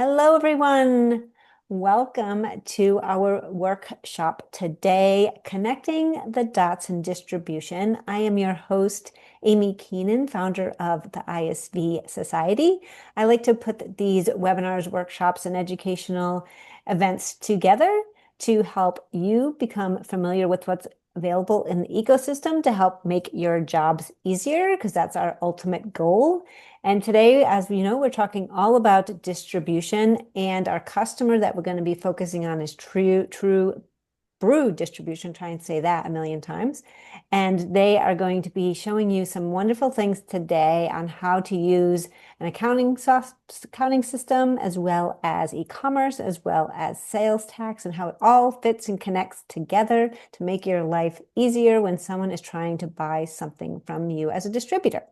Hello, everyone. Welcome to our workshop today, Connecting the Dots in Distribution. I am your host, Amy Keenan, founder of the ISV Society. I like to put these webinars, workshops, and educational events together to help you become familiar with what's available in the ecosystem to help make your jobs easier, because that's our ultimate goal. And today, as we know, we're talking all about distribution, and our customer that we're going to be focusing on is True Brew Distribution. Try and say that a million times. And they are going to be showing you some wonderful things today on how to use an accounting system, as well as e-commerce, as well as sales tax, and how it all fits and connects together to make your life easier when someone is trying to buy something from you as a distributor.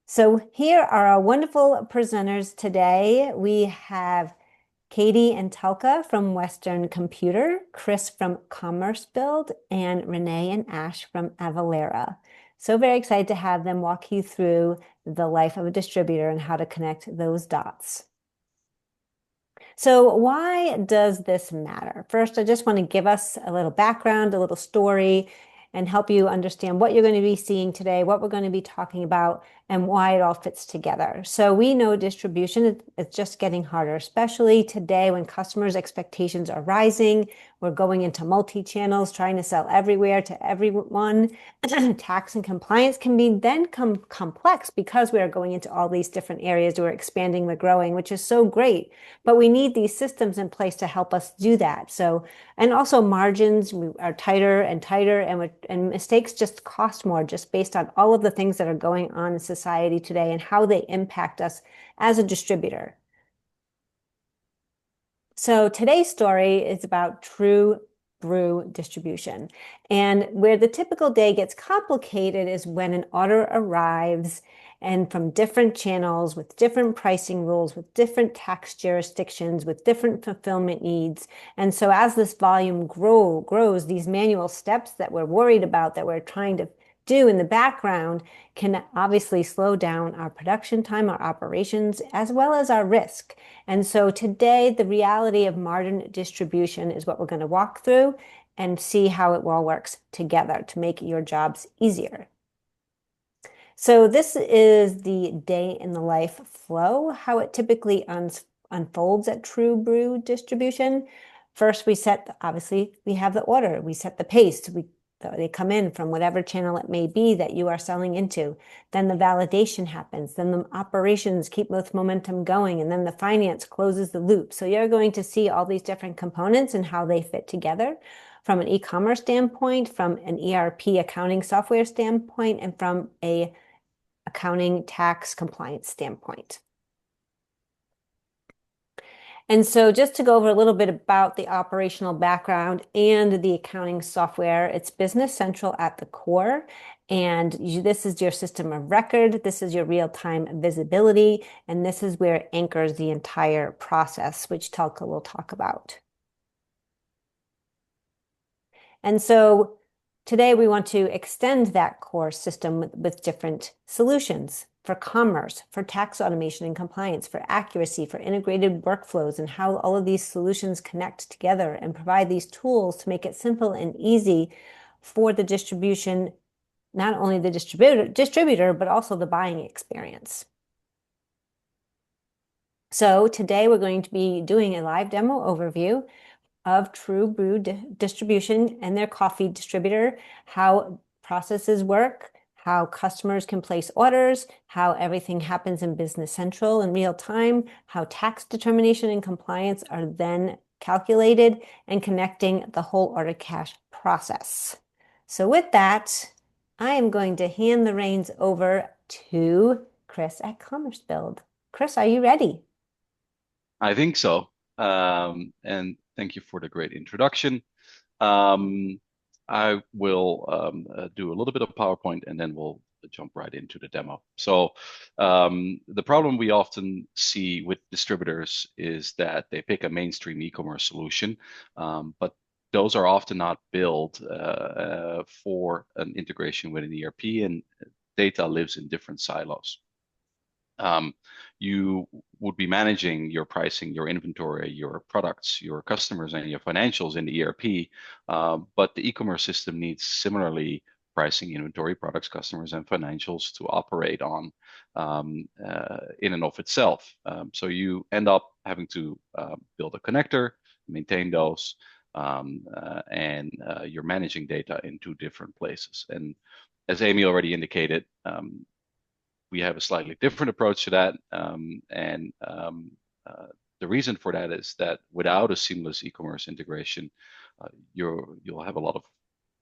So here are our wonderful presenters today. We have Katie and Telka from Western Computer, Chris from commercebuild, and Renee and Ash from Avalara. So very excited to have them walk you through the life of a distributor and how to connect those dots. So why does this matter? First, I just want to give us a little background, a little story, and help you understand what you're going to be seeing today, what we're going to be talking about, and why it all fits together. So we know distribution is just getting harder, especially today when customers' expectations are rising. We're going into multi-channels, trying to sell everywhere to everyone. Tax and compliance can be then complex because we are going into all these different areas. We're expanding, we're growing, which is so great. But we need these systems in place to help us do that. So, and also margins are tighter and tighter, and mistakes just cost more just based on all of the things that are going on in society today and how they impact us as a distributor. So today's story is about True Brew Distribution. And where the typical day gets complicated is when an order arrives and from different channels with different pricing rules, with different tax jurisdictions, with different fulfillment needs. And so as this volume grows, these manual steps that we're worried about, that we're trying to do in the background, can obviously slow down our production time, our operations, as well as our risk. And so today, the reality of modern distribution is what we're going to walk through and see how it all works together to make your jobs easier. So this is the day in the life flow, how it typically unfolds at True Brew Distribution. First, obviously, we have the order. We set the pace. They come in from whatever channel it may be that you are selling into. Then the validation happens. Then the operations keep this momentum going. And then the finance closes the loop. So you're going to see all these different components and how they fit together from an e-commerce standpoint, from an ERP accounting software standpoint, and from a accounting tax compliance standpoint. And so just to go over a little bit about the operational background and the accounting software, it's Business Central at the core. And this is your system of record. This is your real-time visibility. And this is where it anchors the entire process, which Telka will talk about. And so today we want to extend that core system with different solutions for commerce, for tax automation and compliance, for accuracy, for integrated workflows, and how all of these solutions connect together and provide these tools to make it simple and easy for the distribution, not only the distributor, but also the buying experience. So today we're going to be doing a live demo overview of True Brew Distribution and their coffee distributor, how processes work, how customers can place orders, how everything happens in Business Central in real time, how tax determination and compliance are then calculated, and connecting the whole order cash process. So with that, I am going to hand the reins over to Chris at commercebuild. Chris, are you ready? I think so. And thank you for the great introduction. I will do a little bit of PowerPoint and then we'll jump right into the demo. So the problem we often see with distributors is that they pick a mainstream e-commerce solution, but those are often not built for an integration with an ERP, and data lives in different silos. You would be managing your pricing, your inventory, your products, your customers, and your financials in the ERP. But the e-commerce system needs similarly pricing, inventory, products, customers, and financials to operate on in and of itself. So you end up having to build a connector, maintain those, and you're managing data in two different places. And as Amy already indicated, we have a slightly different approach to that. The reason for that is that without a seamless e-commerce integration, you'll have a lot of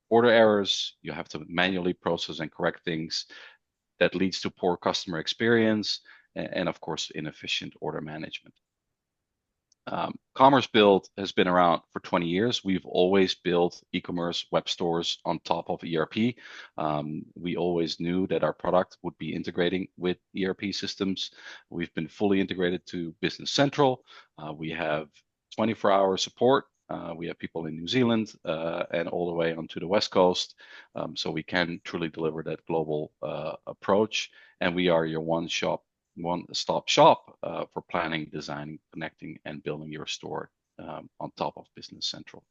order errors. You have to manually process and correct things that leads to poor customer experience and of course, inefficient order management. commercebuild has been around for 20 years. We've always built e-commerce web stores on top of ERP. We always knew that our product would be integrating with ERP systems. We've been fully integrated to Business Central. We have 24-hour support. We have people in New Zealand and all the way onto the West Coast. So we can truly deliver that global approach. And we are your one-stop shop for planning, designing, connecting, and building your store on top of Business Central.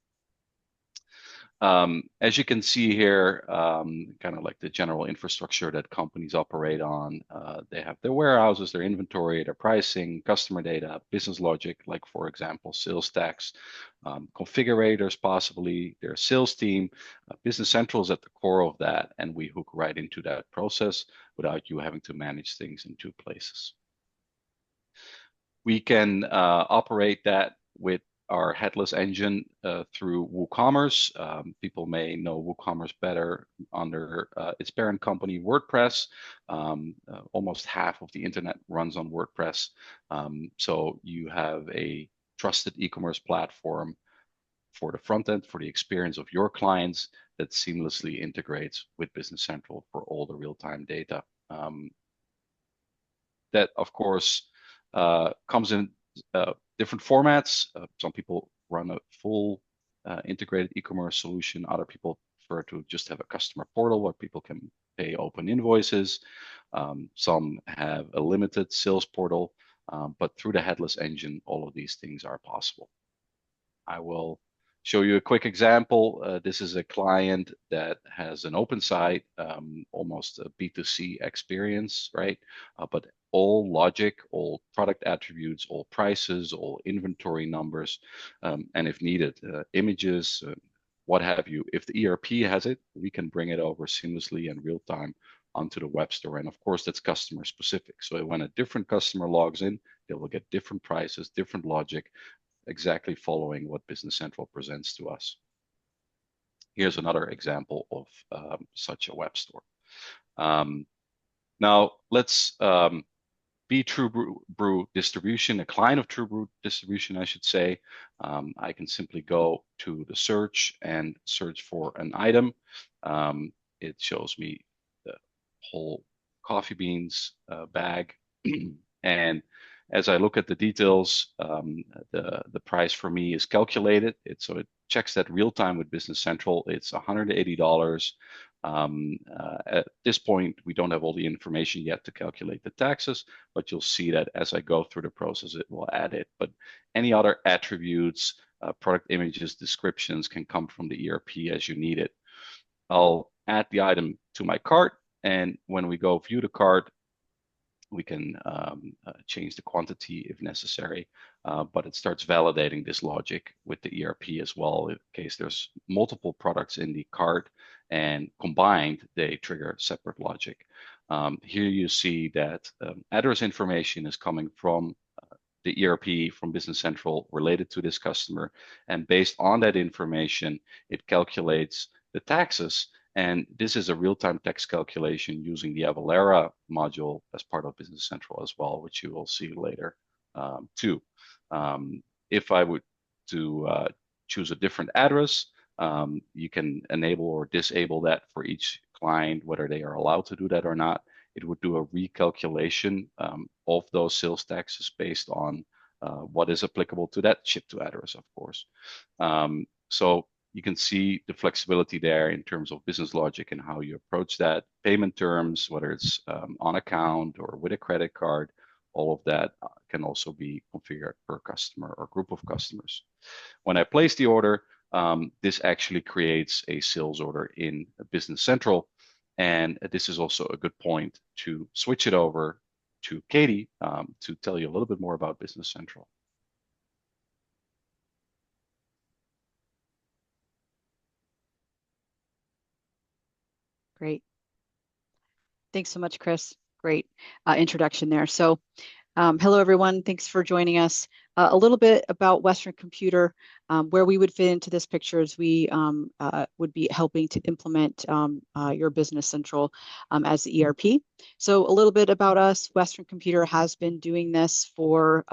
As you can see here, kind of like the general infrastructure that companies operate on, they have their warehouses, their inventory, their pricing, customer data, business logic, like for example, sales tax, configurators, possibly their sales team. Business Central is at the core of that, and we hook right into that process without you having to manage things in two places. We can operate that with our headless engine through WooCommerce. People may know WooCommerce better under its parent company, WordPress. Almost half of the internet runs on WordPress. So you have a trusted e-commerce platform for the front end, for the experience of your clients that seamlessly integrates with Business Central for all the real-time data. That, of course, comes in different formats. Some people run a full integrated e-commerce solution. Other people prefer to just have a customer portal where people can pay open invoices. Some have a limited sales portal, but through the headless engine, all of these things are possible. I will show you a quick example. This is a client that has an open site, almost a B2C experience, right? But all logic, all product attributes, all prices, all inventory numbers, and if needed, images, what have you. If the ERP has it, we can bring it over seamlessly in real time onto the web store. And of course, that's customer specific. So when a different customer logs in, they will get different prices, different logic, exactly following what Business Central presents to us. Here's another example of such a web store. Now let's be True Brew Distribution, a client of True Brew Distribution, I should say. I can simply go to the search and search for an item. It shows me the whole coffee beans bag. And as I look at the details, the price for me is calculated. So it checks that real time with Business Central. It's $180. At this point, we don't have all the information yet to calculate the taxes, but you'll see that as I go through the process, it will add it. But any other attributes, product images, descriptions can come from the ERP as you need it. I'll add the item to my cart, and when we go view the cart, we can change the quantity if necessary, but it starts validating this logic with the ERP as well in case there's multiple products in the cart and combined they trigger separate logic. Here you see that address information is coming from the ERP from Business Central related to this customer, and based on that information, it calculates the taxes. And this is a real-time tax calculation using the Avalara module as part of Business Central as well, which you will see later too. If I would to choose a different address, you can enable or disable that for each client, whether they are allowed to do that or not. It would do a recalculation of those sales taxes based on what is applicable to that ship to address, of course. So You can see the flexibility there in terms of business logic and how you approach that. Payment terms, whether it's on account or with a credit card, all of that can also be configured per customer or group of customers. When I place the order, this actually creates a sales order in Business Central. And this is also a good point to switch it over to Katie to tell you a little bit more about Business Central. Great. Thanks so much, Chris. Great introduction there. So hello, everyone. Thanks for joining us. A little bit about Western Computer, where we would fit into this picture is we would be helping to implement your Business Central as the ERP. So a little bit about us. Western Computer has been doing this for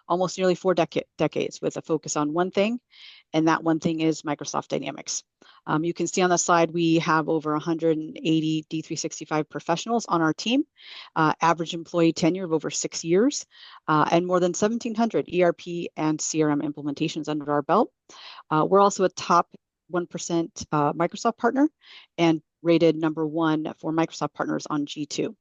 almost nearly 4 decades with a focus on one thing, and that one thing is Microsoft Dynamics. You can see on the slide, we have over 180 D365 professionals on our team, average employee tenure of over 6 years, and more than 1,700 ERP and CRM implementations under our belt. We're also a top 1% Microsoft partner and rated #1 for Microsoft partners on G2.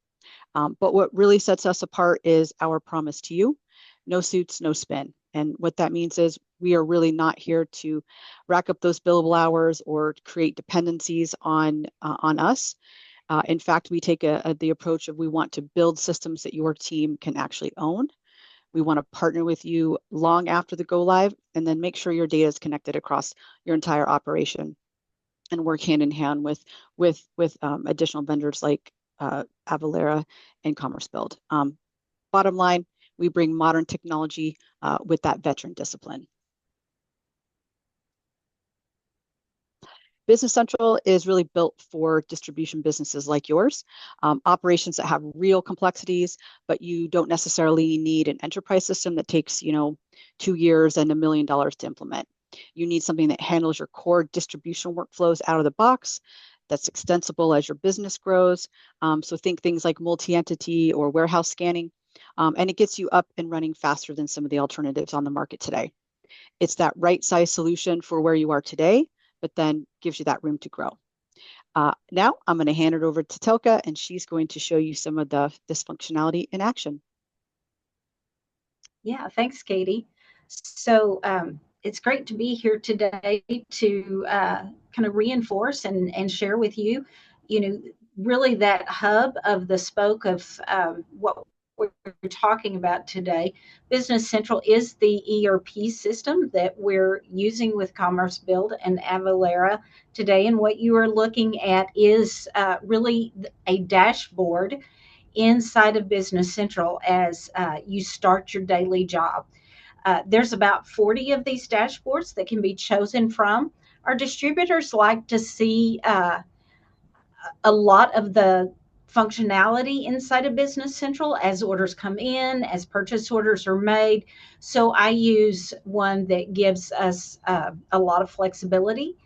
But what really sets us apart is our promise to you: no suits, no spin. And what that means is we are really not here to rack up those billable hours or create dependencies on us. In fact, we take the approach of we want to build systems that your team can actually own. We want to partner with you long after the go live, and then make sure your data is connected across your entire operation, and work hand in hand with additional vendors like Avalara and commercebuild. Bottom line, we bring modern technology with that veteran discipline. Business Central is really built for distribution businesses like yours, operations that have real complexities, but you don't necessarily need an enterprise system that takes 2 years and $1 million to implement. You need something that handles your core distribution workflows out of the box, that's extensible as your business grows. So think things like multi-entity or warehouse scanning, and it gets you up and running faster than some of the alternatives on the market today. It's that right size solution for where you are today, but then gives you that room to grow. Now I'm going to hand it over to Telka, and she's going to show you some of this functionality in action. Yeah, thanks, Katie. So it's great to be here today to kind of reinforce and share with you, really that hub of the spoke of what we're talking about today. Business Central is the ERP system that we're using with commercebuild and Avalara today. And what you are looking at is really a dashboard inside of Business Central as you start your daily job. There's about 40 of these dashboards that can be chosen from. Our distributors like to see a lot of the functionality inside of Business Central as orders come in, as purchase orders are made. So I use one that gives us a lot of flexibility.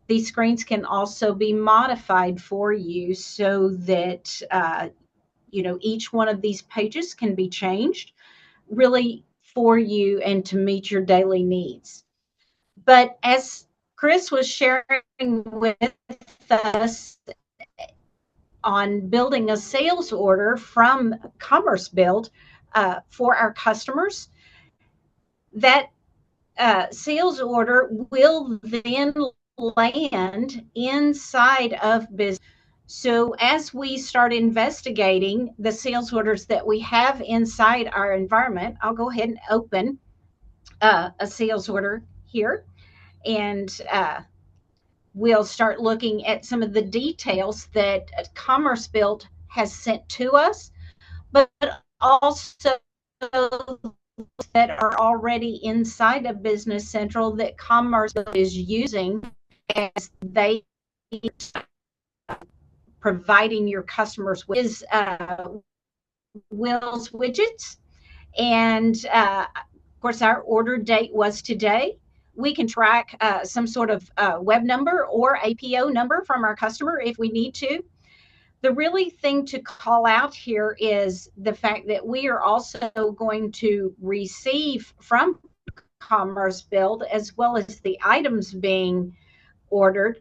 These screens can also be modified for you so that each one of these pages can be changed really for you and to meet your daily needs. But as Chris was sharing with us on building a sales order from commercebuild for our customers, that sales order will then land inside of business. So as we start investigating the sales orders that we have inside our environment, I'll go ahead and open a sales order here, and we'll start looking at some of the details that commercebuild has sent to us, but also that are already inside of Business Central that commercebuild is using as they providing your customers with Will's widgets. And of course, our order date was today. We can track some sort of web number or APO number from our customer if we need to. The really thing to call out here is the fact that we are also going to receive from commercebuild, as well as the items being ordered,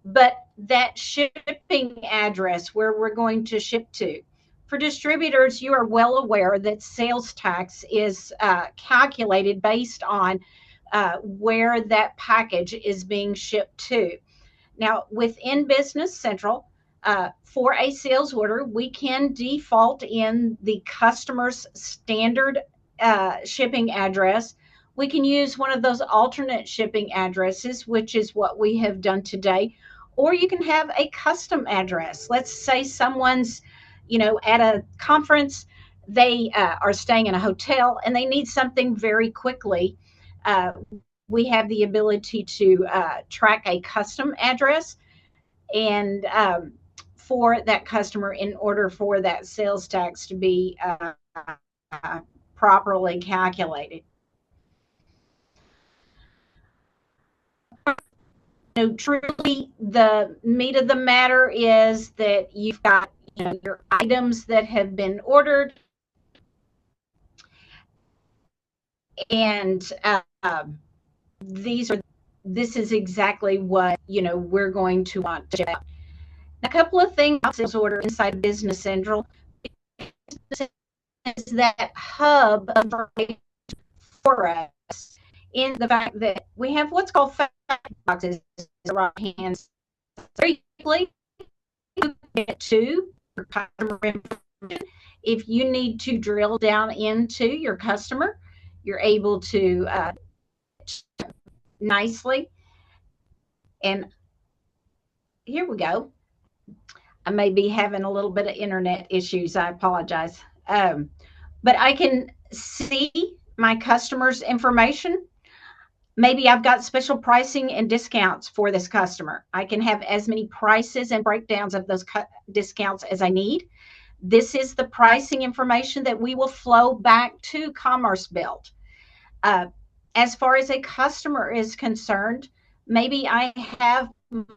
but that shipping address where we're going to ship to. For distributors, you are well aware that sales tax is calculated based on where that package is being shipped to. Now, within Business Central, for a sales order, we can default in the customer's standard shipping address. We can use one of those alternate shipping addresses, which is what we have done today. Or you can have a custom address. Let's say someone's, at a conference, they are staying in a hotel and they need something very quickly. We have the ability to track a custom address and for that customer in order for that sales tax to be properly calculated. Truly, the meat of the matter is that you've got your items that have been ordered, and this is exactly what we're going to want to check out. A couple of things about sales order inside Business Central is that hub for us in the fact that we have what's called fact boxes around hands. Very quickly get to your customer information. If you need to drill down into your customer, you're able to nicely. And here we go. I may be having a little bit of internet issues. I apologize. But I can see my customer's information. Maybe I've got special pricing and discounts for this customer. I can have as many prices and breakdowns of those discounts as I need. This is the pricing information that we will flow back to commercebuild. As far as a customer is concerned, maybe I have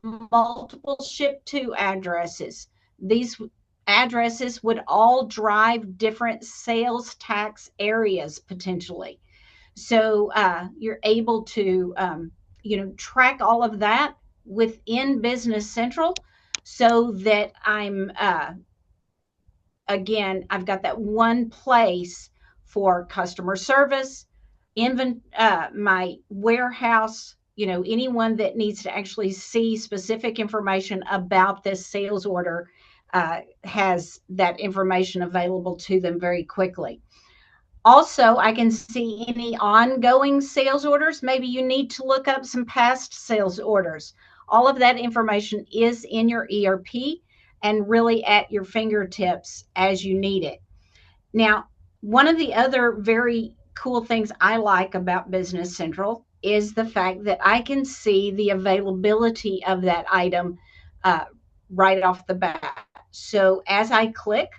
multiple ship to addresses. These addresses would all drive different sales tax areas potentially. So you're able to, track all of that within Business Central so that I'm, again, I've got that one place for customer service, my warehouse, anyone that needs to actually see specific information about this sales order has that information available to them very quickly. Also, I can see any ongoing sales orders. Maybe you need to look up some past sales orders. All of that information is in your ERP and really at your fingertips as you need it. Now, one of the other very cool things I like about Business Central is the fact that I can see the availability of that item right off the bat. So as I click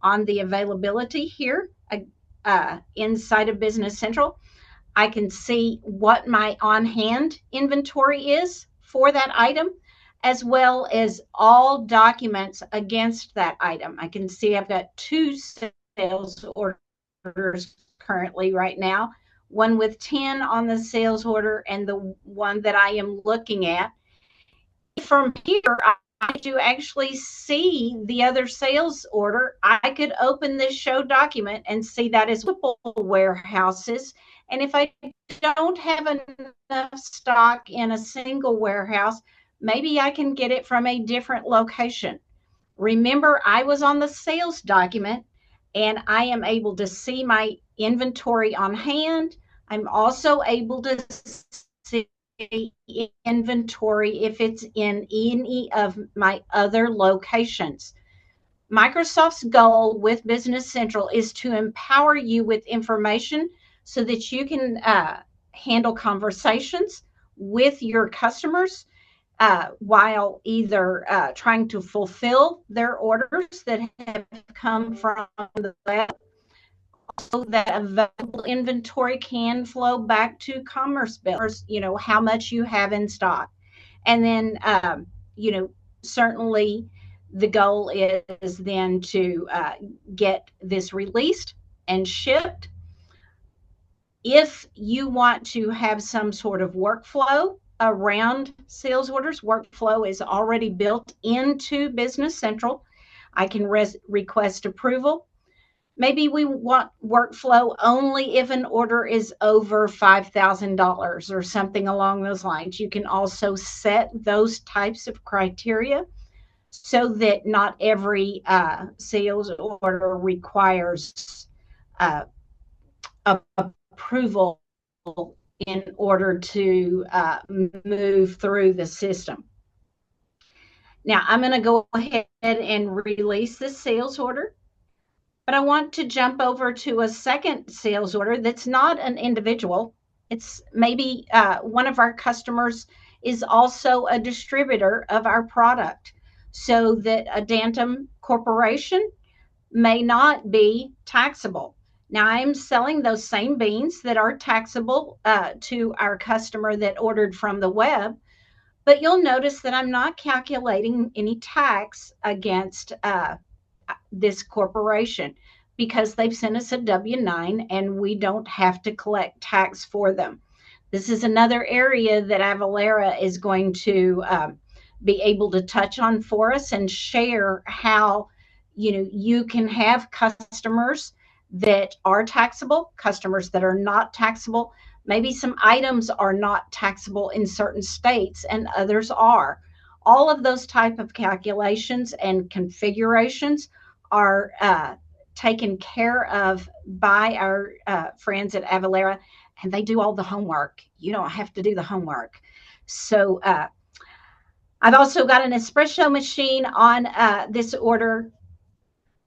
on the availability here, inside of Business Central, I can see what my on-hand inventory is for that item, as well as all documents against that item. I can see I've got 2 sales orders currently right now, one with 10 on the sales order and the one that I am looking at. From here, I do actually see the other sales order. I could open this show document and see that as multiple warehouses. And if I don't have enough stock in a single warehouse, maybe I can get it from a different location. Remember, I was on the sales document and I am able to see my inventory on hand. I'm also able to see inventory if it's in any of my other locations. Microsoft's goal with Business Central is to empower you with information so that you can handle conversations with your customers while either trying to fulfill their orders that have come from the web, so that available inventory can flow back to commercebuild, how much you have in stock. And then, certainly the goal is then to get this released and shipped. If you want to have some sort of workflow around sales orders. Workflow is already built into Business Central. I can request approval. Maybe we want workflow only if an order is over $5,000 or something along those lines. You can also set those types of criteria so that not every sales order requires approval in order to move through the system. Now, I'm going to go ahead and release the sales order, but I want to jump over to a second sales order that's not an individual. It's maybe one of our customers is also a distributor of our product, so that a Dantum corporation may not be taxable. Now, I'm selling those same beans that are taxable to our customer that ordered from the web, but you'll notice that I'm not calculating any tax against this corporation because they've sent us a W-9 and we don't have to collect tax for them. This is another area that Avalara is going to be able to touch on for us and share how you can have customers that are taxable, customers that are not taxable. Maybe some items are not taxable in certain states and others are. All of those type of calculations and configurations are taken care of by our friends at Avalara, and they do all the homework. You don't have to do the homework. So I've also got an espresso machine on this order.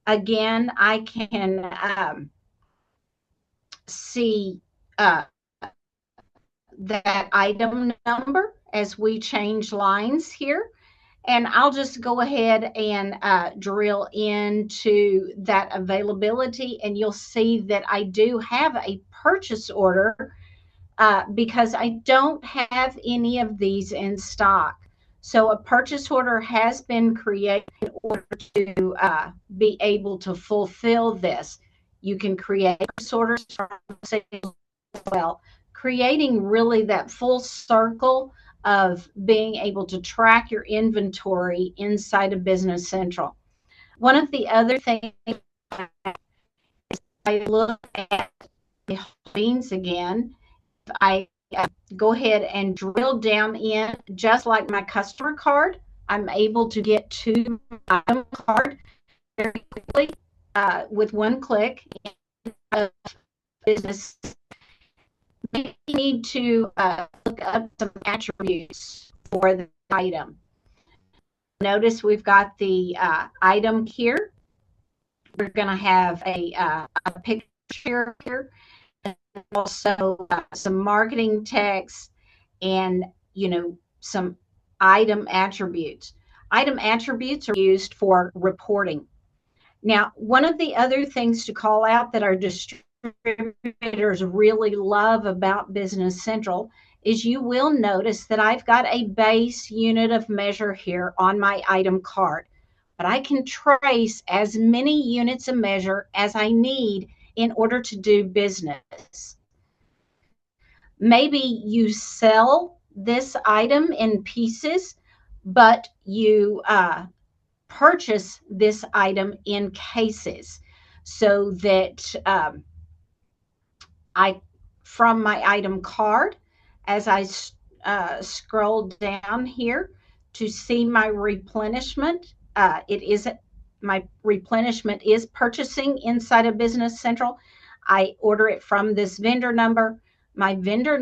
Again, I can see that item number as we change lines here. And I'll just go ahead and drill into that availability, and you'll see that I do have a purchase order because I don't have any of these in stock. So a purchase order has been created in order to be able to fulfill this. You can create purchase orders from sales as well, creating really that full circle of being able to track your inventory inside of Business Central. One of the other things is I look at the holdings again. If I go ahead and drill down in, just like my customer card, I'm able to get to my item card very quickly with one click of Business. Maybe you need to look up some attributes for the item. Notice we've got the item here. We're going to have a picture here, and also some marketing text, and some item attributes. Item attributes are used for reporting. Now, one of the other things to call out that our distributors really love about Business Central is you will notice that I've got a base unit of measure here on my item card, but I can trace as many units of measure as I need in order to do business. Maybe you sell this item in pieces, but you purchase this item in cases, so that from my item card, as I scroll down here to see my replenishment, my replenishment is purchasing inside of Business Central. I order it from this vendor number. My vendor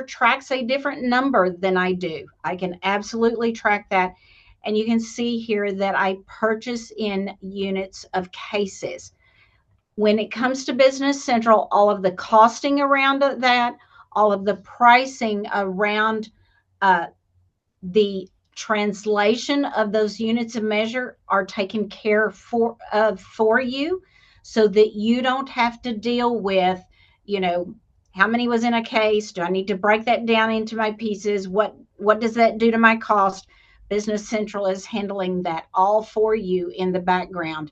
tracks a different number than I do. I can absolutely track that. And you can see here that I purchase in units of cases. When it comes to Business Central, all of the costing around that, all of the pricing around the translation of those units of measure are taken care for you, so that you don't have to deal with, how many was in a case? Do I need to break that down into my pieces? What does that do to my cost? Business Central is handling that all for you in the background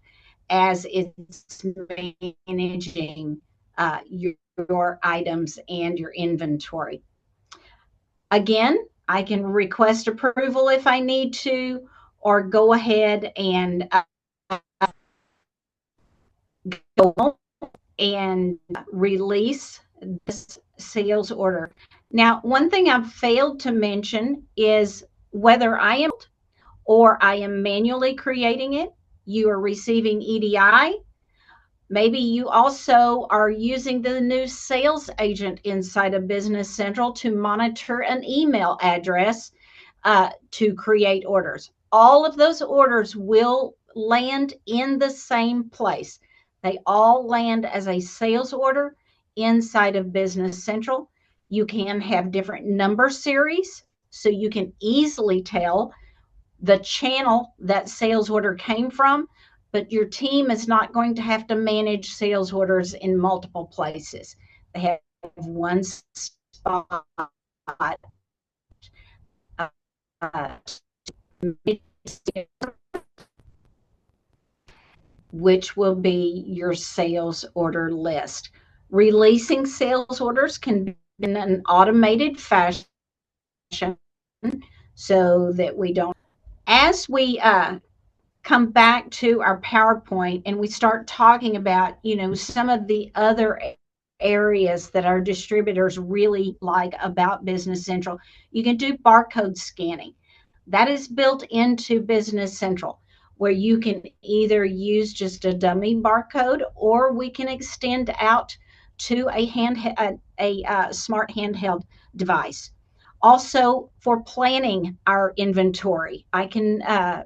as it's managing your items and your inventory. Again, I can request approval if I need to, or go ahead and go and release this sales order. Now, one thing I've failed to mention is whether I am or I am manually creating it, you are receiving EDI. Maybe you also are using the new sales agent inside of Business Central to monitor an email address to create orders. All of those orders will land in the same place. They all land as a sales order inside of Business Central. You can have different number series, so you can easily tell the channel that sales order came from, but your team is not going to have to manage sales orders in multiple places. They have one spot, which will be your sales order list. Releasing sales orders can be in an automated fashion so that we don't. As we come back to our PowerPoint and we start talking about, some of the other areas that our distributors really like about Business Central, you can do barcode scanning. That is built into Business Central, where you can either use just a dummy barcode, or we can extend out to a smart handheld device. Also, for planning our inventory, I can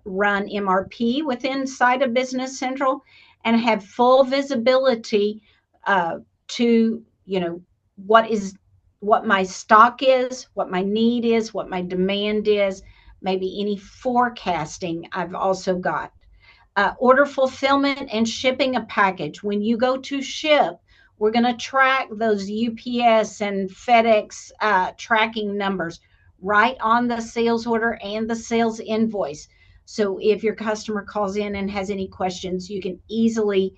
run MRP within inside of Business Central and have full visibility to, what my stock is, what my need is, what my demand is, maybe any forecasting I've also got. Order fulfillment and shipping a package. When you go to ship, we're going to track those UPS and FedEx tracking numbers right on the sales order and the sales invoice. So if your customer calls in and has any questions, you can easily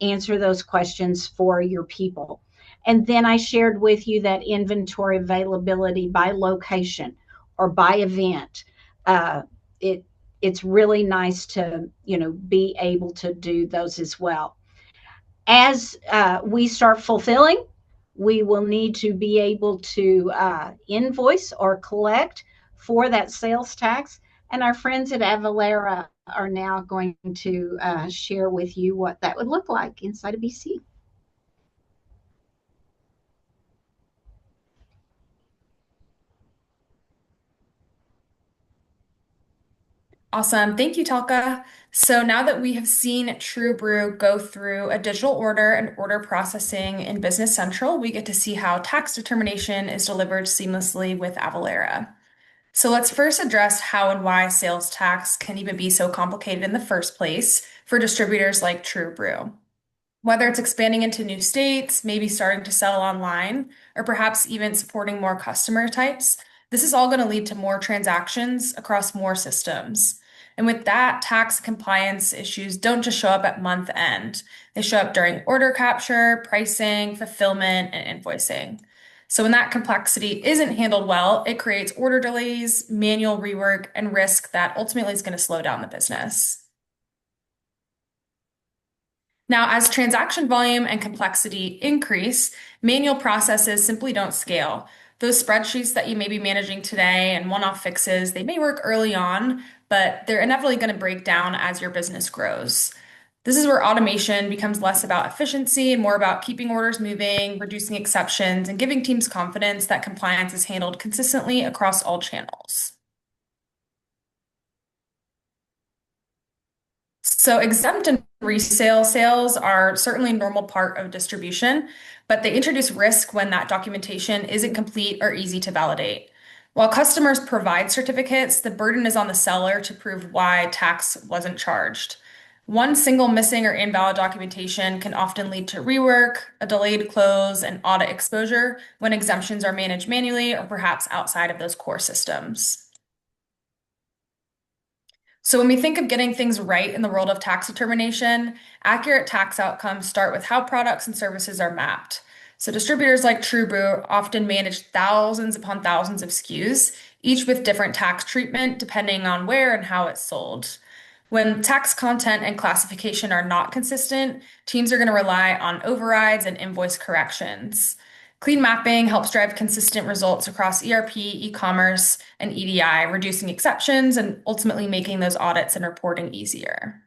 answer those questions for your people. And then I shared with you that inventory availability by location or by event. It's really nice to, be able to do those as well. As we start fulfilling, we will need to be able to invoice or collect for that sales tax. And our friends at Avalara are now going to share with you what that would look like inside of BC. Awesome. Thank you, Talka. So now that we have seen True Brew go through a digital order and order processing in Business Central, we get to see how tax determination is delivered seamlessly with Avalara. So let's first address how and why sales tax can even be so complicated in the first place for distributors like True Brew. Whether it's expanding into new states, maybe starting to sell online, or perhaps even supporting more customer types, this is all going to lead to more transactions across more systems. And with that, tax compliance issues don't just show up at month end. They show up during order capture, pricing, fulfillment, and invoicing. So when that complexity isn't handled well, it creates order delays, manual rework, and risk that ultimately is going to slow down the business. Now, as transaction volume and complexity increase, manual processes simply don't scale. Those spreadsheets that you may be managing today and one-off fixes, they may work early on, but they're inevitably going to break down as your business grows. This is where automation becomes less about efficiency and more about keeping orders moving, reducing exceptions, and giving teams confidence that compliance is handled consistently across all channels. So exempt and resale sales are certainly a normal part of distribution, but they introduce risk when that documentation isn't complete or easy to validate. While customers provide certificates, the burden is on the seller to prove why tax wasn't charged. One single missing or invalid documentation can often lead to rework, a delayed close, and audit exposure when exemptions are managed manually or perhaps outside of those core systems. So when we think of getting things right in the world of tax determination, accurate tax outcomes start with how products and services are mapped. So distributors like True Brew often manage thousands upon thousands of SKUs, each with different tax treatment depending on where and how it's sold. When tax content and classification are not consistent, teams are going to rely on overrides and invoice corrections. Clean mapping helps drive consistent results across ERP, e-commerce, and EDI, reducing exceptions and ultimately making those audits and reporting easier.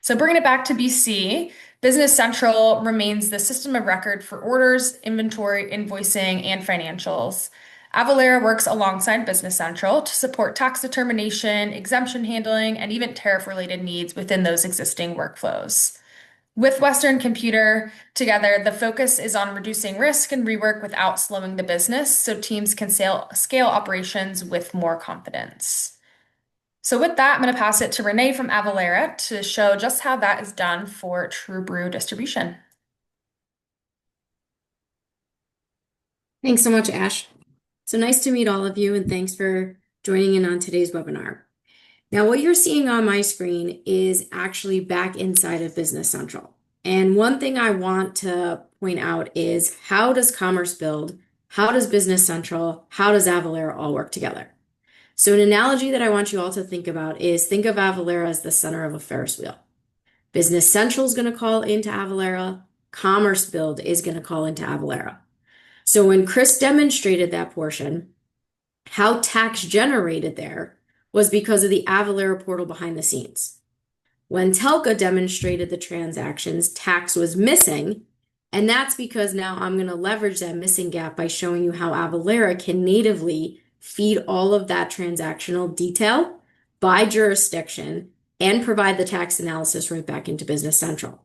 So bringing it back to BC, Business Central remains the system of record for orders, inventory, invoicing, and financials. Avalara works alongside Business Central to support tax determination, exemption handling, and even tariff-related needs within those existing workflows. With Western Computer together, the focus is on reducing risk and rework without slowing the business so teams can scale operations with more confidence. So with that, I'm going to pass it to Renee from Avalara to show just how that is done for True Brew Distribution. Thanks so much, Ash. So nice to meet all of you, and thanks for joining in on today's webinar. Now, what you're seeing on my screen is actually back inside of Business Central. And one thing I want to point out is, how does commercebuild, how does Business Central, how does Avalara all work together? So an analogy that I want you all to think about is, think of Avalara as the center of a Ferris wheel. Business Central is going to call into Avalara. commercebuild is going to call into Avalara. So when Chris demonstrated that portion, how tax generated there was because of the Avalara portal behind the scenes. When Telka demonstrated the transactions, tax was missing, and that's because now I'm going to leverage that missing gap by showing you how Avalara can natively feed all of that transactional detail by jurisdiction and provide the tax analysis right back into Business Central.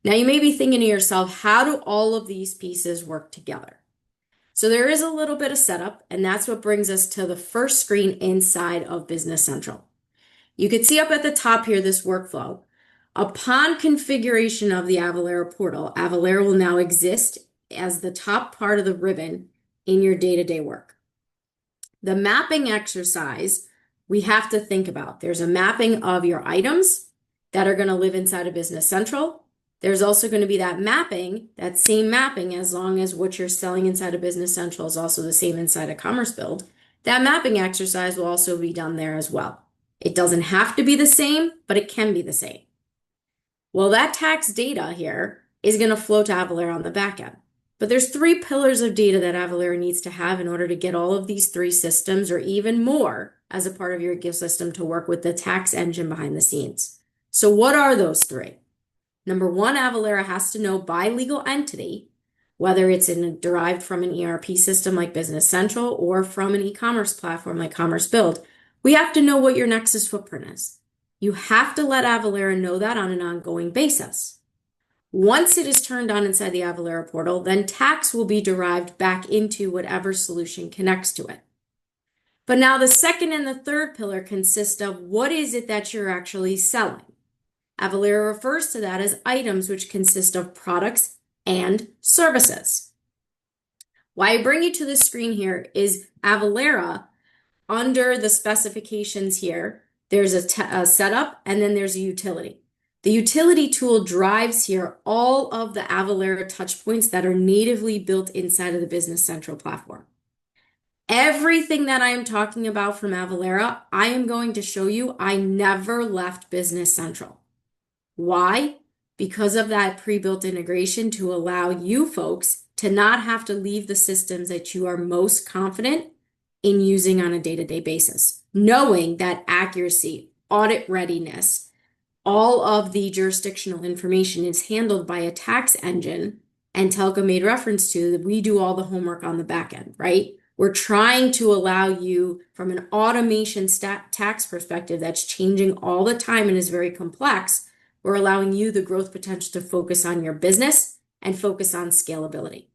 Now you may be thinking to yourself, how do all of these pieces work together? So there is a little bit of setup, and that's what brings us to the first screen inside of Business Central. You can see up at the top here this workflow. Upon configuration of the Avalara portal, Avalara will now exist as the top part of the ribbon in your day-to-day work. The mapping exercise we have to think about. There's a mapping of your items that are going to live inside of Business Central. There's also going to be that mapping, that same mapping, as long as what you're selling inside of Business Central is also the same inside of commercebuild. That mapping exercise will also be done there as well. It doesn't have to be the same, but it can be the same. Well, that tax data here is going to flow to Avalara on the back end. But there's 3 pillars of data that Avalara needs to have in order to get all of these 3 systems, or even more, as a part of your ecosystem to work with the tax engine behind the scenes. So what are those 3? Number 1, Avalara has to know by legal entity, whether it's derived from an ERP system like Business Central or from an e-commerce platform like commercebuild. We have to know what your Nexus footprint is. You have to let Avalara know that on an ongoing basis. Once it is turned on inside the Avalara portal, then tax will be derived back into whatever solution connects to it. But now the second and the third pillar consist of, what is it that you're actually selling? Avalara refers to that as items, which consist of products and services. Why I bring you to the screen here is Avalara, under the specifications here, there's a setup, and then there's a utility. The utility tool drives here all of the Avalara touchpoints that are natively built inside of the Business Central platform. Everything that I am talking about from Avalara, I am going to show you I never left Business Central. Why? Because of that pre-built integration to allow you folks to not have to leave the systems that you are most confident in using on a day-to-day basis, knowing that accuracy, audit readiness, all of the jurisdictional information is handled by a tax engine, and Telka made reference to that we do all the homework on the back end, right? We're trying to allow you, from an automation tax perspective that's changing all the time and is very complex, we're allowing you the growth potential to focus on your business and focus on scalability.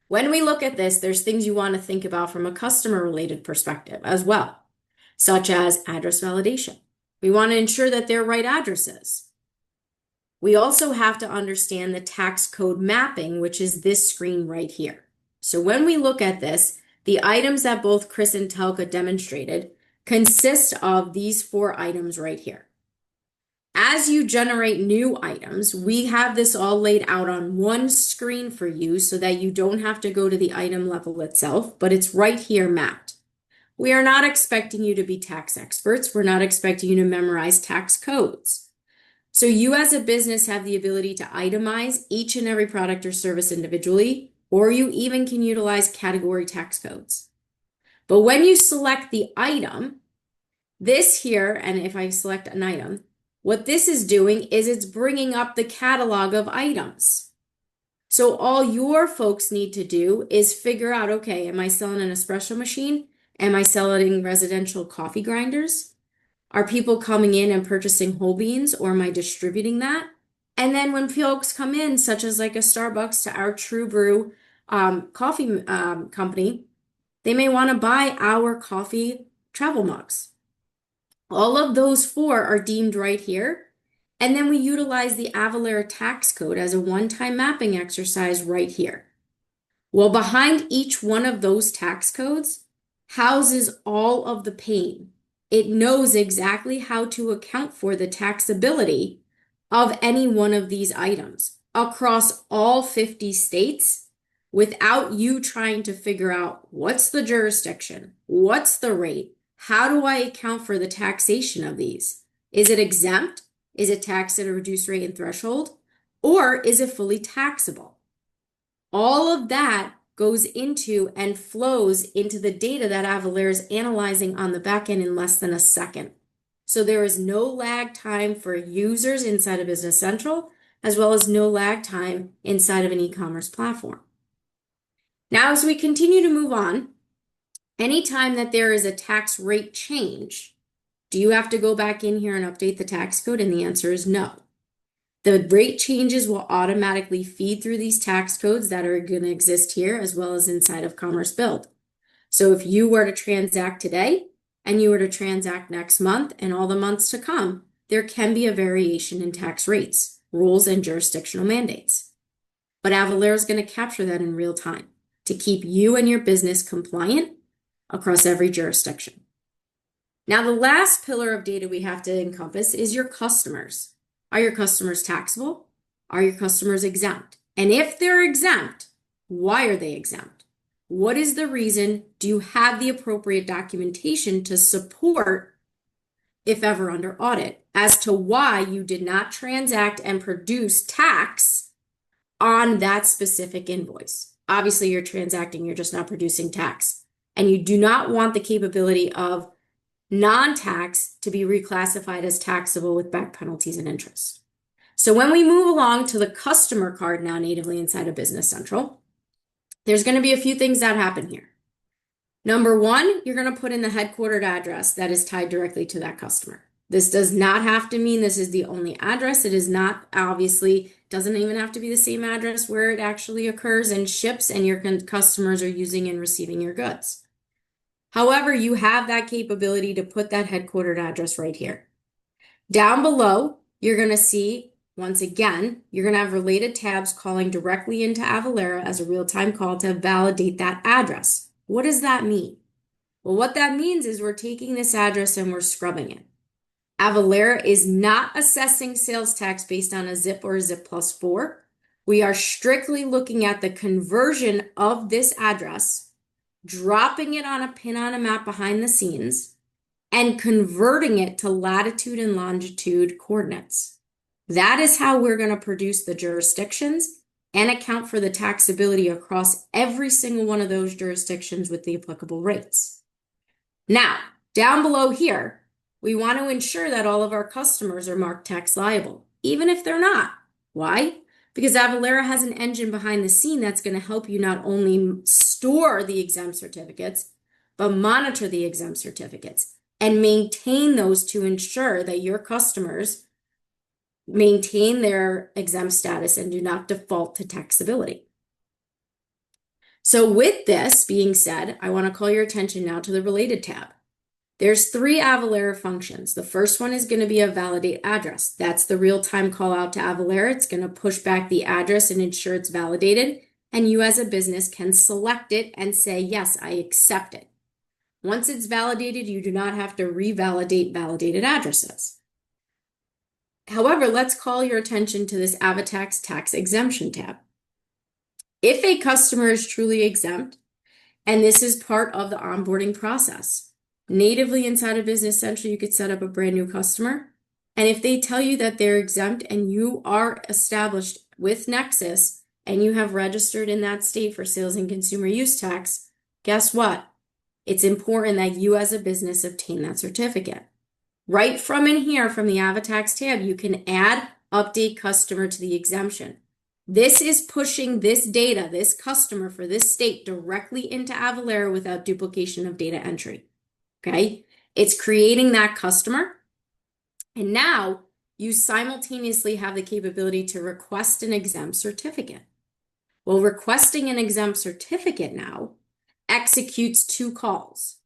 When we look at this, there's things you want to think about from a customer-related perspective as well, such as address validation. We want to ensure that they're right addresses. We also have to understand the tax code mapping, which is this screen right here. So when we look at this, the items that both Chris and Telka demonstrated consist of these 4 items right here. As you generate new items, we have this all laid out on one screen for you so that you don't have to go to the item level itself, but it's right here mapped. We are not expecting you to be tax experts. We're not expecting you to memorize tax codes. So you as a business have the ability to itemize each and every product or service individually, or you even can utilize category tax codes. But when you select the item, this here, and if I select an item, what this is doing is it's bringing up the catalog of items. So all your folks need to do is figure out, okay, am I selling an espresso machine? Am I selling residential coffee grinders? Are people coming in and purchasing whole beans, or am I distributing that? And then when folks come in, such as like a Starbucks to our True Brew coffee company, they may want to buy our coffee travel mugs. All of those 4 are deemed right here. And then we utilize the Avalara tax code as a one-time mapping exercise right here. Well, behind each one of those tax codes houses all of the pain. It knows exactly how to account for the taxability of any one of these items across all 50 states without you trying to figure out what's the jurisdiction, what's the rate, how do I account for the taxation of these? Is it exempt? Is it taxed at a reduced rate and threshold? Or is it fully taxable? All of that goes into and flows into the data that Avalara is analyzing on the back end in less than a second. So there is no lag time for users inside of Business Central, as well as no lag time inside of an e-commerce platform. Now, as we continue to move on, anytime that there is a tax rate change, do you have to go back in here and update the tax code? And the answer is no. The rate changes will automatically feed through these tax codes that are going to exist here, as well as inside of commercebuild. So if you were to transact today and you were to transact next month and all the months to come, there can be a variation in tax rates, rules, and jurisdictional mandates. But Avalara is going to capture that in real time to keep you and your business compliant across every jurisdiction. Now, the last pillar of data we have to encompass is your customers. Are your customers taxable? Are your customers exempt? And if they're exempt, why are they exempt? What is the reason? Do you have the appropriate documentation to support, if ever under audit, as to why you did not transact and produce tax on that specific invoice? Obviously, you're transacting, you're just not producing tax. And you do not want the capability of non-tax to be reclassified as taxable with back penalties and interest. So when we move along to the customer card now natively inside of Business Central, there's going to be a few things that happen here. Number 1, you're going to put in the headquartered address that is tied directly to that customer. This does not have to mean this is the only address. It is not, obviously, doesn't even have to be the same address where it actually occurs and ships and your customers are using and receiving your goods. However, you have that capability to put that headquartered address right here. Down below, you're going to see, once again, you're going to have related tabs calling directly into Avalara as a real-time call to validate that address. What does that mean? Well, what that means is we're taking this address and we're scrubbing it. Avalara is not assessing sales tax based on a zip or a zip plus 4. We are strictly looking at the conversion of this address, dropping it on a pin on a map behind the scenes, and converting it to latitude and longitude coordinates. That is how we're going to produce the jurisdictions and account for the taxability across every single one of those jurisdictions with the applicable rates. Now, down below here, we want to ensure that all of our customers are marked tax liable, even if they're not. Why? Because Avalara has an engine behind the scene that's going to help you not only store the exempt certificates, but monitor the exempt certificates and maintain those to ensure that your customers maintain their exempt status and do not default to taxability. So with this being said, I want to call your attention now to the related tab. There's 3 Avalara functions. The first one is going to be a validate address. That's the real-time call out to Avalara. It's going to push back the address and ensure it's validated. And you as a business can select it and say, yes, I accept it. Once it's validated, you do not have to revalidate validated addresses. However, let's call your attention to this Avatax tax exemption tab. If a customer is truly exempt, and this is part of the onboarding process, natively inside of Business Central, you could set up a brand new customer. And if they tell you that they're exempt and you are established with Nexus and you have registered in that state for sales and consumer use tax, guess what? It's important that you as a business obtain that certificate. Right from in here, from the Avatax tab, you can add update customer to the exemption. This is pushing this data, this customer for this state directly into Avalara without duplication of data entry. Okay? It's creating that customer. And now you simultaneously have the capability to request an exempt certificate. Well, requesting an exempt certificate now executes two calls.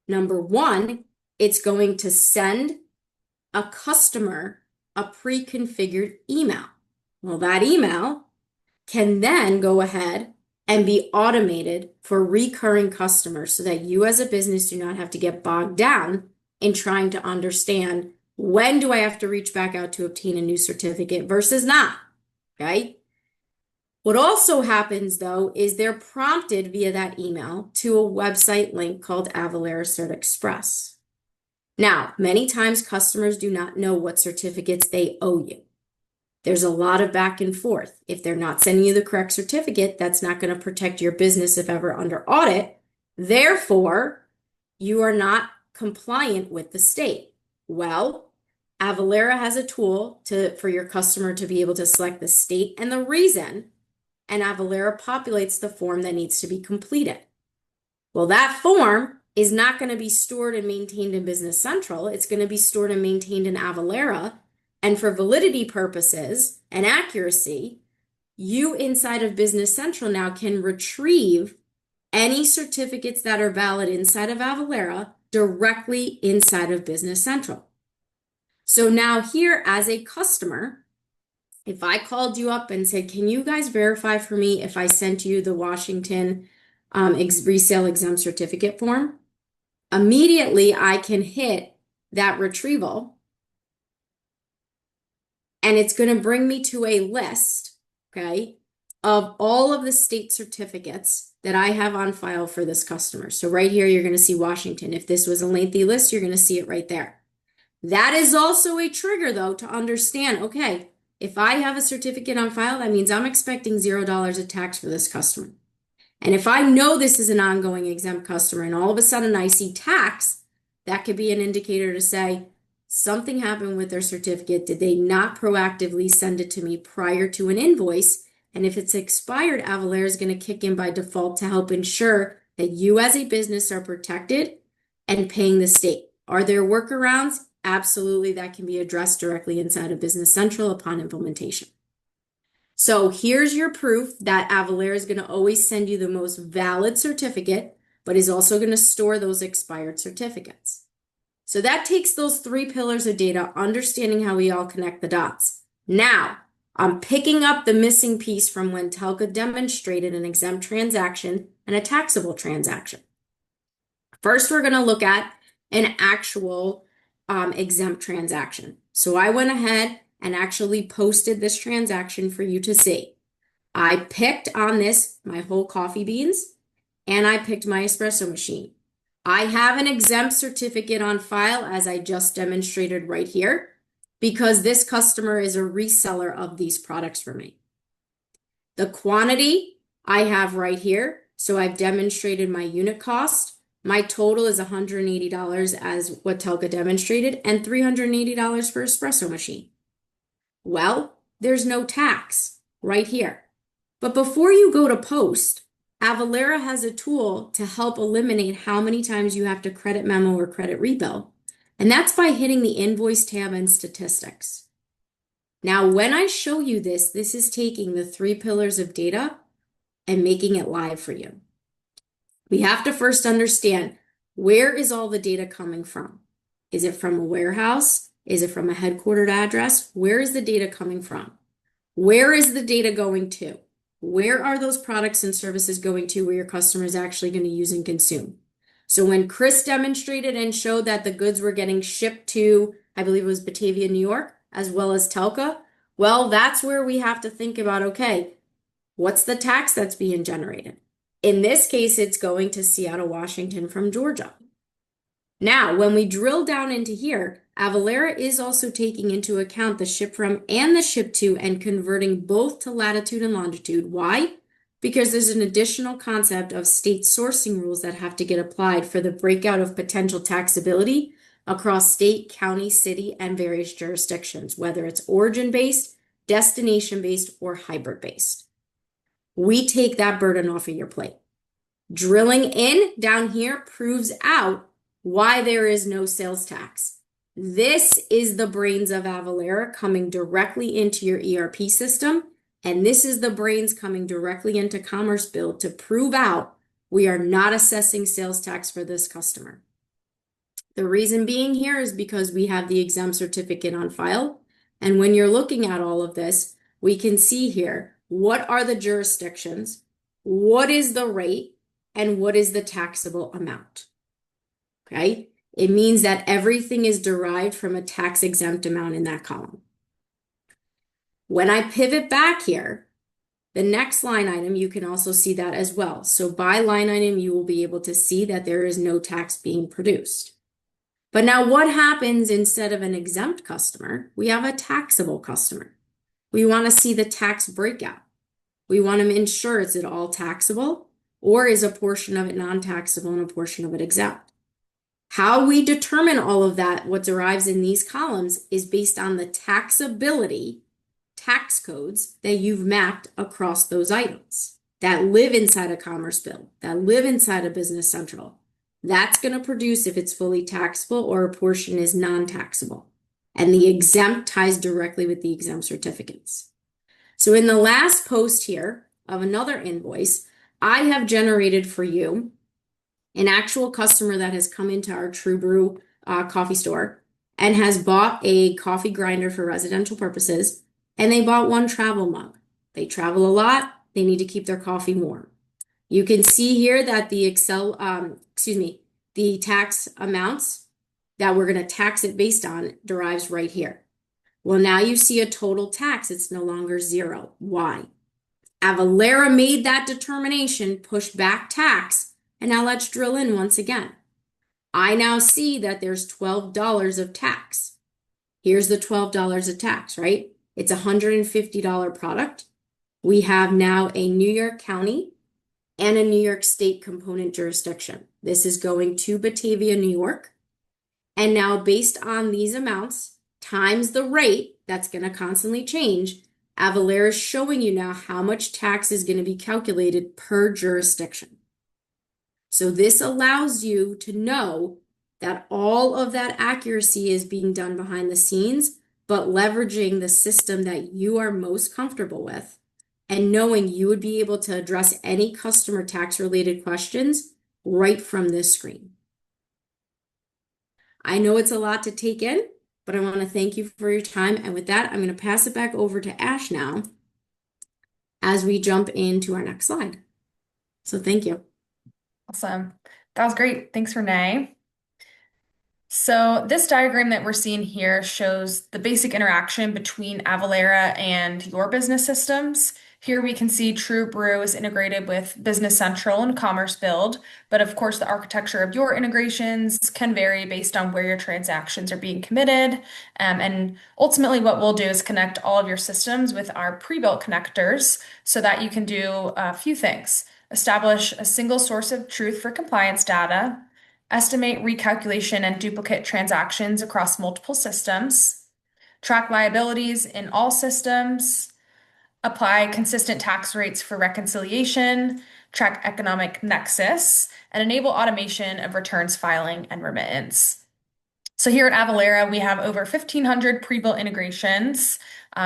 Number one, it's going to send a customer a pre-configured email. Well, that email can then go ahead and be automated for recurring customers so that you as a business do not have to get bogged down in trying to understand when do I have to reach back out to obtain a new certificate versus not, okay? What also happens though is they're prompted via that email to a website link called Avalara Cert Express. Now, many times customers do not know what certificates they owe you. There's a lot of back and forth. If they're not sending you the correct certificate, that's not going to protect your business if ever under audit. Therefore, you are not compliant with the state. Well, Avalara has a tool for your customer to be able to select the state and the reason, and Avalara populates the form that needs to be completed. Well, that form is not going to be stored and maintained in Business Central. It's going to be stored and maintained in Avalara. And for validity purposes and accuracy, you inside of Business Central now can retrieve any certificates that are valid inside of Avalara directly inside of Business Central. So now here as a customer, if I called you up and said, can you guys verify for me if I sent you the Washington resale exempt certificate form? Immediately I can hit that retrieval and it's going to bring me to a list, okay, of all of the state certificates that I have on file for this customer. So right here, you're going to see Washington. If this was a lengthy list, you're going to see it right there. That is also a trigger though to understand, okay, if I have a certificate on file, that means I'm expecting $0 of tax for this customer. And if I know this is an ongoing exempt customer and all of a sudden I see tax, that could be an indicator to say something happened with their certificate. Did they not proactively send it to me prior to an invoice? And if it's expired, Avalara is going to kick in by default to help ensure that you as a business are protected and paying the state. Are there workarounds? Absolutely, that can be addressed directly inside of Business Central upon implementation. So here's your proof that Avalara is going to always send you the most valid certificate, but is also going to store those expired certificates. So that takes those 3 pillars of data, understanding how we all connect the dots. Now, I'm picking up the missing piece from when Telka demonstrated an exempt transaction and a taxable transaction. First, we're going to look at an actual exempt transaction. So I went ahead and actually posted this transaction for you to see. I picked on this my whole coffee beans and I picked my espresso machine. I have an exempt certificate on file as I just demonstrated right here because this customer is a reseller of these products for me. The quantity I have right here. So I've demonstrated my unit cost. My total is $180 as what Telka demonstrated and $380 for espresso machine. Well, there's no tax right here. But before you go to post, Avalara has a tool to help eliminate how many times you have to credit memo or credit rebill. And that's by hitting the invoice tab and statistics. Now, when I show you this, this is taking the 3 pillars of data and making it live for you. We have to first understand, where is all the data coming from? Is it from a warehouse? Is it from a headquartered address? Where is the data coming from? Where is the data going to? Where are those products and services going to where your customer is actually going to use and consume? So when Chris demonstrated and showed that the goods were getting shipped to, I believe it was Batavia, New York, as well as telca, well, that's where we have to think about, okay, what's the tax that's being generated? In this case, it's going to Seattle, Washington from Georgia. Now, when we drill down into here, Avalara is also taking into account the ship from and the ship to and converting both to latitude and longitude. Why? Because there's an additional concept of state sourcing rules that have to get applied for the breakout of potential taxability across state, county, city, and various jurisdictions, whether it's origin-based, destination-based, or hybrid-based. We take that burden off of your plate. Drilling in down here proves out why there is no sales tax. This is the brains of Avalara coming directly into your ERP system, and this is the brains coming directly into commercebuild to prove out we are not assessing sales tax for this customer. The reason being here is because we have the exempt certificate on file, and when you're looking at all of this, we can see here what are the jurisdictions, what is the rate, and what is the taxable amount. Okay, it means that everything is derived from a tax exempt amount in that column. When I pivot back here, the next line item, you can also see that as well. So by line item, you will be able to see that there is no tax being produced. But now what happens instead of an exempt customer? We have a taxable customer. We want to see the tax breakout. We want to ensure, is it all taxable, or is a portion of it non-taxable and a portion of it exempt? How we determine all of that, what derives in these columns, is based on the taxability tax codes that you've mapped across those items that live inside a commercebuild, that live inside a Business Central. That's going to produce if it's fully taxable or a portion is non-taxable. And the exempt ties directly with the exempt certificates. So in the last post here of another invoice, I have generated for you an actual customer that has come into our True Brew coffee store and has bought a coffee grinder for residential purposes, and they bought one travel mug. They travel a lot. They need to keep their coffee warm. You can see here that the the tax amounts that we're going to tax it based on derives right here. Well, now you see a total tax. It's no longer zero. Why? Avalara made that determination, pushed back tax, and now let's drill in once again. I now see that there's $12 of tax. Here's the $12 of tax, right? It's a $150 product. We have now a New York County and a New York State component jurisdiction. This is going to Batavia, New York. And now based on these amounts times the rate that's going to constantly change, Avalara is showing you now how much tax is going to be calculated per jurisdiction. So this allows you to know that all of that accuracy is being done behind the scenes, but leveraging the system that you are most comfortable with and knowing you would be able to address any customer tax related questions right from this screen. I know it's a lot to take in, but I want to thank you for your time. And with that, I'm going to pass it back over to Ash now as we jump into our next slide. So thank you. Awesome. That was great. Thanks, Renee. So this diagram that we're seeing here shows the basic interaction between Avalara and your business systems. Here we can see True Brew is integrated with Business Central and commercebuild, but of course the architecture of your integrations can vary based on where your transactions are being committed. And ultimately what we'll do is connect all of your systems with our pre-built connectors so that you can do a few things. Establish a single source of truth for compliance data, estimate recalculation and duplicate transactions across multiple systems, track liabilities in all systems, apply consistent tax rates for reconciliation, track economic nexus, and enable automation of returns filing and remittance. So here at Avalara, we have over 1,500 pre-built integrations.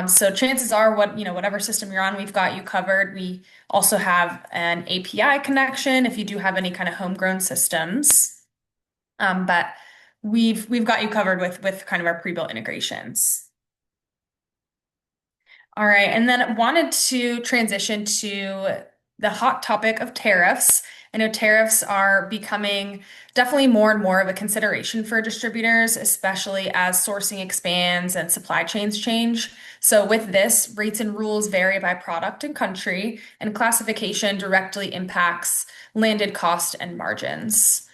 So chances are, whatever system you're on, we've got you covered. We also have an API connection if you do have any kind of homegrown systems. But we've got you covered with kind of our pre-built integrations. All right, and then I wanted to transition to the hot topic of tariffs I know tariffs are becoming definitely more and more of a consideration for distributors, especially as sourcing expands and supply chains change. So, with this, rates and rules vary by product and country, and classification directly impacts landed cost and margins.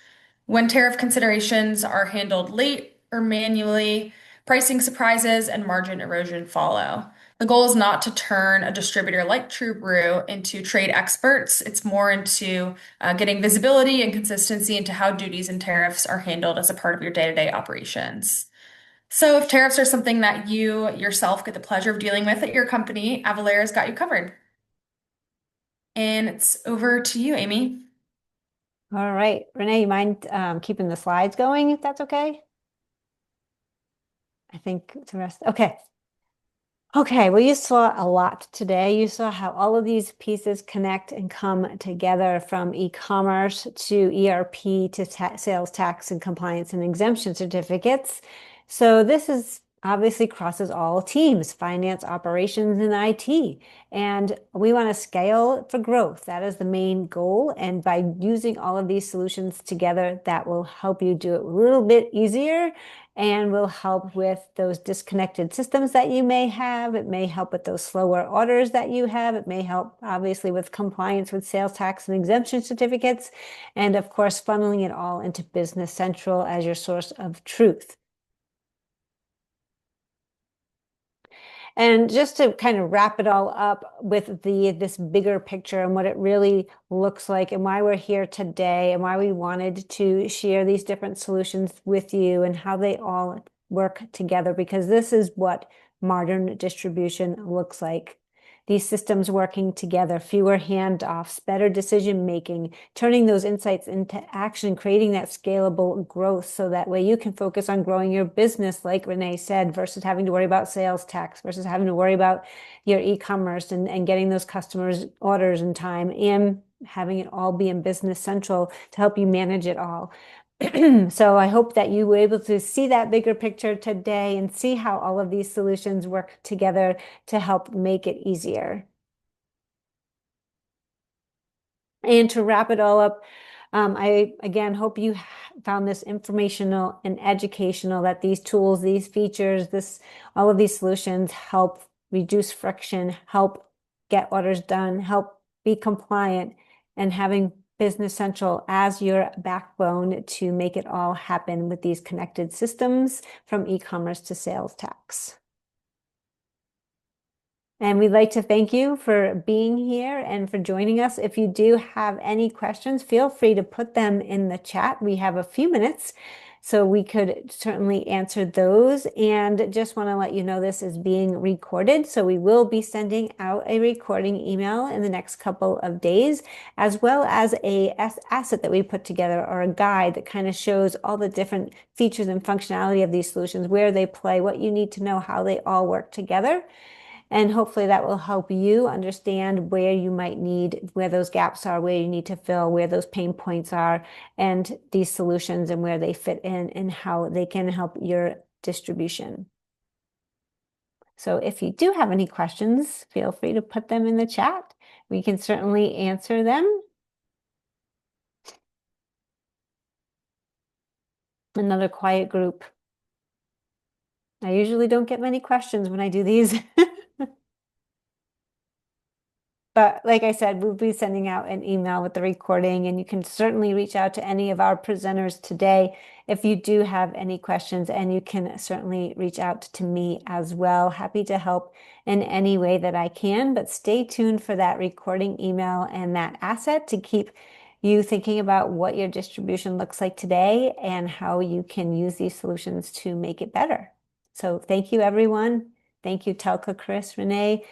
When tariff considerations are handled late or manually, pricing surprises and margin erosion follow. The goal is not to turn a distributor like True Brew into trade experts. It's more into getting visibility and consistency into how duties and tariffs are handled as a part of your day-to-day operations. So if tariffs are something that you yourself get the pleasure of dealing with at your company, Avalara's got you covered. And it's over to you, Amy. All right. Renee, you mind keeping the slides going if that's okay? I think the rest. Okay. Okay, well, you saw a lot today. You saw how all of these pieces connect and come together, from e-commerce to ERP to sales tax and compliance and exemption certificates. So this is obviously crosses all teams, finance, operations, and IT. And we want to scale for growth. That is the main goal. And by using all of these solutions together, that will help you do it a little bit easier and will help with those disconnected systems that you may have. It may help with those slower orders that you have. It may help, obviously, with compliance with sales tax and exemption certificates. And of course, funneling it all into Business Central as your source of truth. And just to kind of wrap it all up with this bigger picture and what it really looks like and why we're here today and why we wanted to share these different solutions with you and how they all work together, because this is what modern distribution looks like. These systems working together, fewer handoffs, better decision making, turning those insights into action, creating that scalable growth so that way you can focus on growing your business, like Renee said, versus having to worry about sales tax, versus having to worry about your e-commerce and getting those customers' orders in time, and having it all be in Business Central to help you manage it all. So I hope that you were able to see that bigger picture today and see how all of these solutions work together to help make it easier. And to wrap it all up, I again hope you found this informational and educational, that these tools, these features, all of these solutions help reduce friction, help get orders done, help be compliant, and having Business Central as your backbone to make it all happen with these connected systems, from e-commerce to sales tax. And we'd like to thank you for being here and for joining us. If you do have any questions, feel free to put them in the chat. We have a few minutes, so we could certainly answer those. And just want to let you know this is being recorded, so we will be sending out a recording email in the next couple of days, as well as a asset that we put together, or a guide that kind of shows all the different features and functionality of these solutions, where they play, what you need to know, how they all work together. And hopefully that will help you understand where you might need, where those gaps are, where you need to fill, where those pain points are, and these solutions and where they fit in and how they can help your distribution. So if you do have any questions, feel free to put them in the chat. We can certainly answer them. Another quiet group. I usually don't get many questions when I do these. But like I said, we'll be sending out an email with the recording, and you can certainly reach out to any of our presenters today if you do have any questions, and you can certainly reach out to me as well. Happy to help in any way that I can, but stay tuned for that recording email and that asset to keep you thinking about what your distribution looks like today and how you can use these solutions to make it better. So thank you, everyone. Thank you, Telka, Chris, Renee,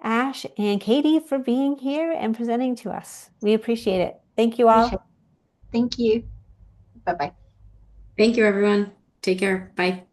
Ash, and Katie, for being here and presenting to us. We appreciate it. Thank you all. Thank you. Bye-bye. Thank you, everyone. Take care. Bye.